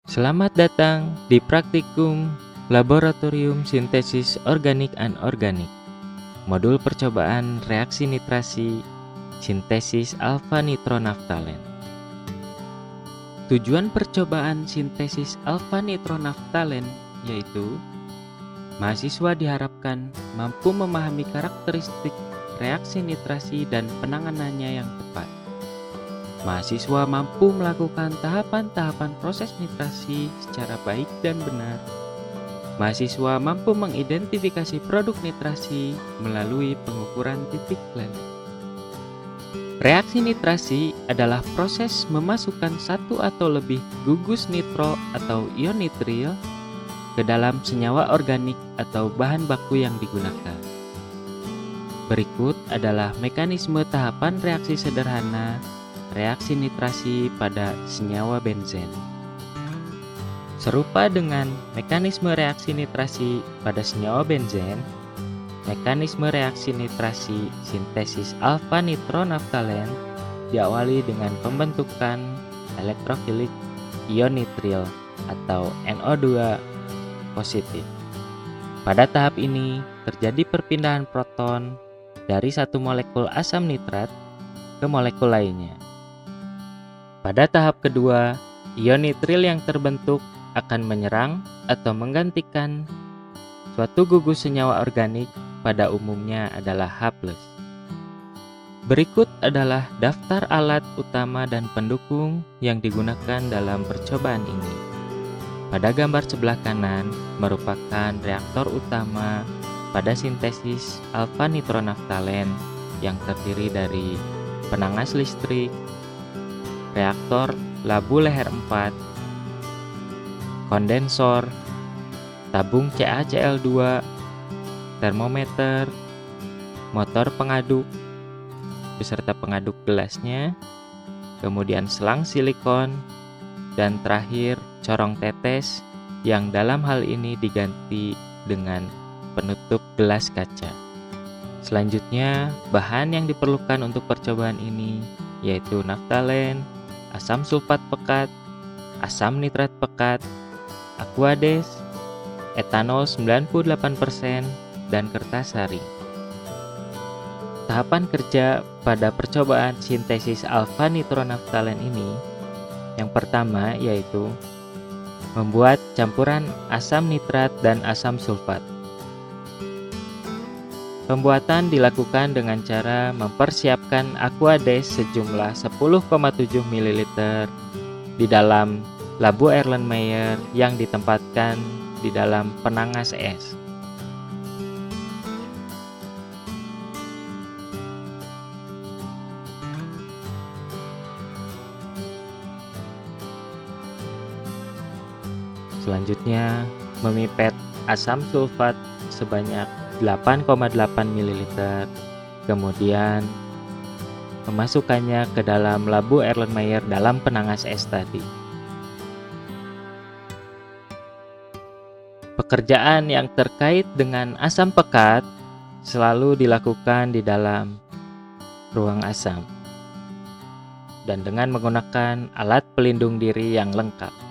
Selamat datang di praktikum Laboratorium Sintesis Organik Anorganik. Modul percobaan reaksi nitrasi sintesis alfa nitronaftalen. Tujuan percobaan sintesis alfa nitronaftalen yaitu mahasiswa diharapkan mampu memahami karakteristik reaksi nitrasi dan penanganannya yang tepat. Mahasiswa mampu melakukan tahapan-tahapan proses nitrasi secara baik dan benar. Mahasiswa mampu mengidentifikasi produk nitrasi melalui pengukuran titik leleh. Reaksi nitrasi adalah proses memasukkan satu atau lebih gugus nitro atau ion nitril ke dalam senyawa organik atau bahan baku yang digunakan. Berikut adalah mekanisme tahapan reaksi sederhana reaksi nitrasi pada senyawa benzen. Serupa dengan mekanisme reaksi nitrasi pada senyawa benzen, mekanisme reaksi nitrasi sintesis alfa nitronaftalen diawali dengan pembentukan elektrofilik ion nitril atau NO2 positif. Pada tahap ini terjadi perpindahan proton dari satu molekul asam nitrat ke molekul lainnya. Pada tahap kedua, ion nitril yang terbentuk akan menyerang atau menggantikan suatu gugus senyawa organik, pada umumnya adalah H+. Berikut adalah daftar alat utama dan pendukung yang digunakan dalam percobaan ini. Pada gambar sebelah kanan merupakan reaktor utama pada sintesis alfa nitronaftalen yang terdiri dari penangas listrik, reaktor labu leher 4, kondensor, tabung CaCl2, termometer, motor pengaduk beserta pengaduk gelasnya, kemudian selang silikon, dan terakhir corong tetes yang dalam hal ini diganti dengan penutup gelas kaca. Selanjutnya, bahan yang diperlukan untuk percobaan ini yaitu naftalen, asam sulfat pekat, asam nitrat pekat, aquades, etanol 98%, dan kertas sari. Tahapan kerja pada percobaan sintesis alfa nitronaftalen ini yang pertama yaitu membuat campuran asam nitrat dan asam sulfat. Pembuatan dilakukan dengan cara mempersiapkan aquades sejumlah 10,7 ml di dalam labu Erlenmeyer yang ditempatkan di dalam penangas es. Selanjutnya, memipet asam sulfat sebanyak 8,8 ml, kemudian memasukkannya ke dalam labu Erlenmeyer dalam penangas es tadi. Pekerjaan yang terkait dengan asam pekat selalu dilakukan di dalam ruang asam dan dengan menggunakan alat pelindung diri yang lengkap.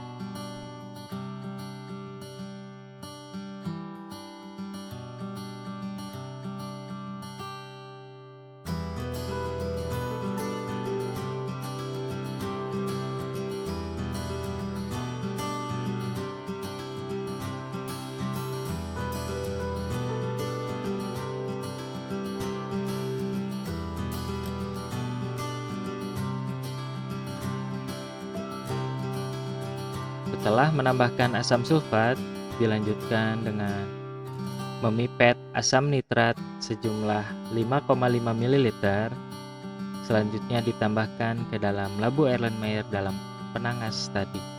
Setelah menambahkan asam sulfat, dilanjutkan dengan memipet asam nitrat sejumlah 5,5 ml. Selanjutnya ditambahkan ke dalam labu Erlenmeyer dalam penangas tadi.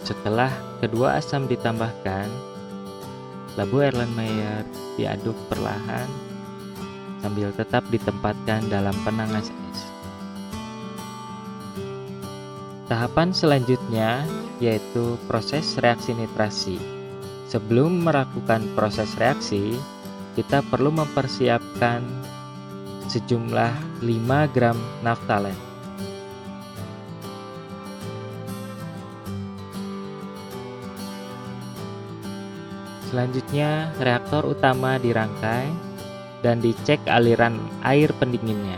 Setelah kedua asam ditambahkan, labu Erlenmeyer diaduk perlahan sambil tetap ditempatkan dalam penangas es. Tahapan selanjutnya yaitu proses reaksi nitrasi. Sebelum melakukan proses reaksi, kita perlu mempersiapkan sejumlah 5 gram naftalen. Selanjutnya, reaktor utama dirangkai dan dicek aliran air pendinginnya.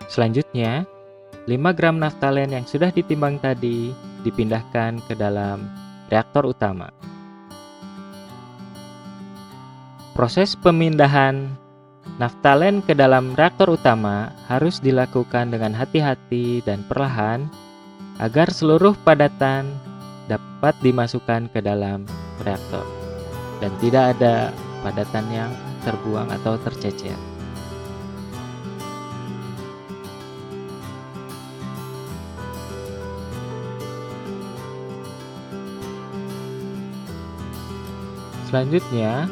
Selanjutnya, 5 gram naftalen yang sudah ditimbang tadi dipindahkan ke dalam reaktor utama. Proses pemindahan naftalen ke dalam reaktor utama harus dilakukan dengan hati-hati dan perlahan agar seluruh padatan dapat dimasukkan ke dalam reaktor dan tidak ada padatan yang terbuang atau tercecer. Selanjutnya,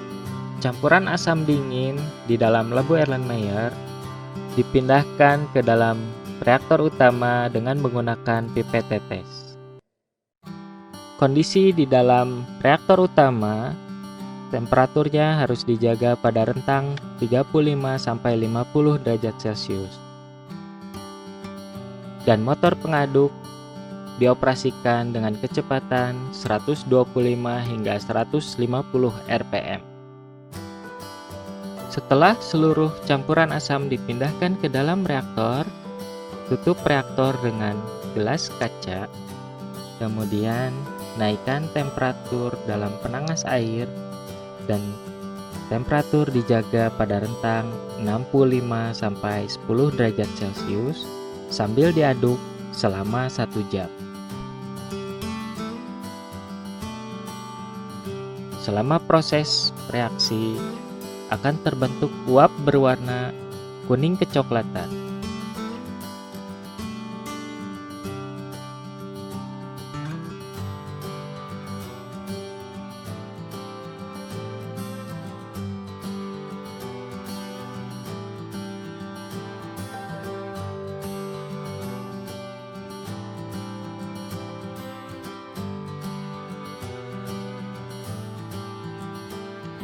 campuran asam dingin di dalam labu Erlenmeyer dipindahkan ke dalam reaktor utama dengan menggunakan pipet tetes. Kondisi di dalam reaktor utama, temperaturnya harus dijaga pada rentang 35–50 derajat Celcius. Dan motor pengaduk dioperasikan dengan kecepatan 125 hingga 150 rpm. Setelah seluruh campuran asam dipindahkan ke dalam reaktor, tutup reaktor dengan gelas kaca, kemudian naikkan temperatur dalam penangas air dan temperatur dijaga pada rentang 65–10 derajat Celcius sambil diaduk selama 1 jam. Selama proses reaksi akan terbentuk uap berwarna kuning kecoklatan.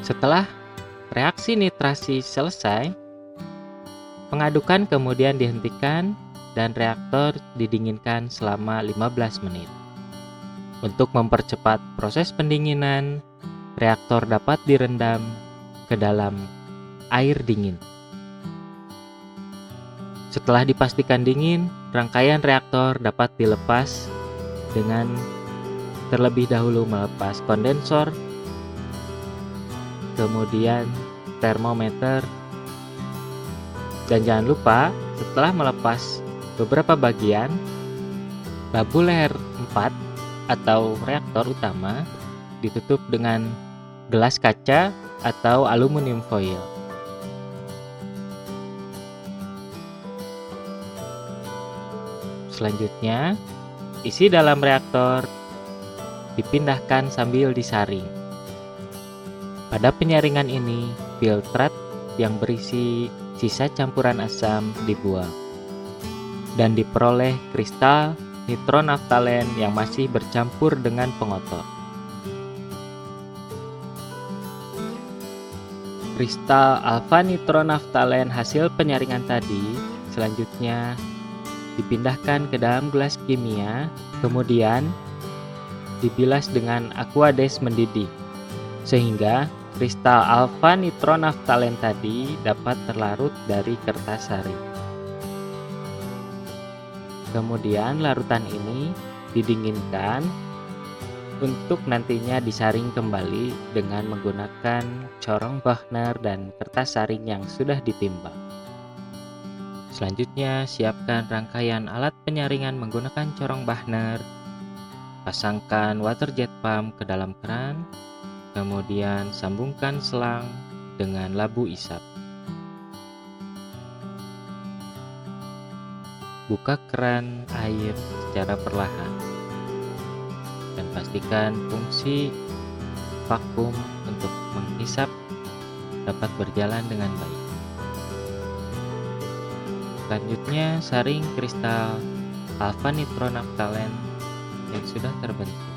Setelah reaksi nitrasi selesai, pengadukan kemudian dihentikan dan reaktor didinginkan selama 15 menit. Untuk mempercepat proses pendinginan, reaktor dapat direndam ke dalam air dingin. Setelah dipastikan dingin, rangkaian reaktor dapat dilepas dengan terlebih dahulu melepas kondensor, kemudian termometer, dan jangan lupa setelah melepas beberapa bagian, labu leher 4 atau reaktor utama ditutup dengan gelas kaca atau aluminium foil. Selanjutnya, isi dalam reaktor dipindahkan sambil disaring. Pada penyaringan ini, filtrat yang berisi sisa campuran asam dibuang dan diperoleh kristal nitronaftalen yang masih bercampur dengan pengotor. Kristal alfa nitronaftalen hasil penyaringan tadi selanjutnya dipindahkan ke dalam gelas kimia, kemudian dibilas dengan aqueous mendidih sehingga kristal alfa nitronaftalen tadi dapat terlarut dari kertas sari. Kemudian larutan ini didinginkan untuk nantinya disaring kembali dengan menggunakan corong Wagner dan kertas saring yang sudah ditimbang. Selanjutnya, siapkan rangkaian alat penyaringan menggunakan corong Wagner. Pasangkan water jet pump ke dalam keran. Kemudian sambungkan selang dengan labu isap. Buka keran air secara perlahan. dan pastikan fungsi vakum untuk menghisap dapat berjalan dengan baik. Selanjutnya, saring kristal alfa nitronaftalen yang sudah terbentuk.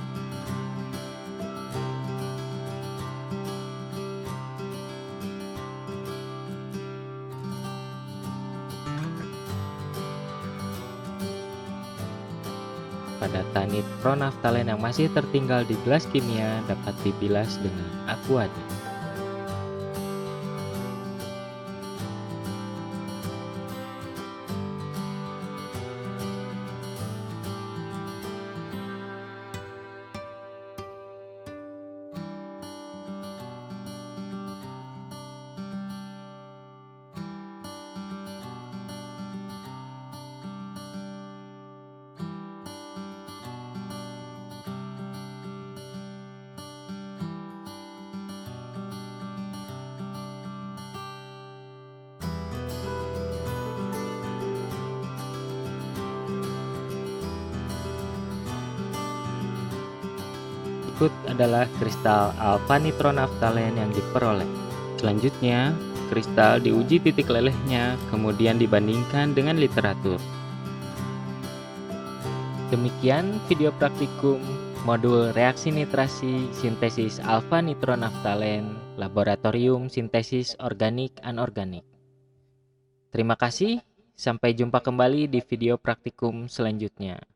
Padatan nitronaftalen yang masih tertinggal di gelas kimia dapat dibilas dengan aquadik. Berikut adalah kristal alfa nitronaftalen yang diperoleh. Selanjutnya, kristal diuji titik lelehnya, kemudian dibandingkan dengan literatur. Demikian video praktikum modul reaksi nitrasi sintesis alfa nitronaftalen laboratorium sintesis organik anorganik. Terima kasih, sampai jumpa kembali di video praktikum selanjutnya.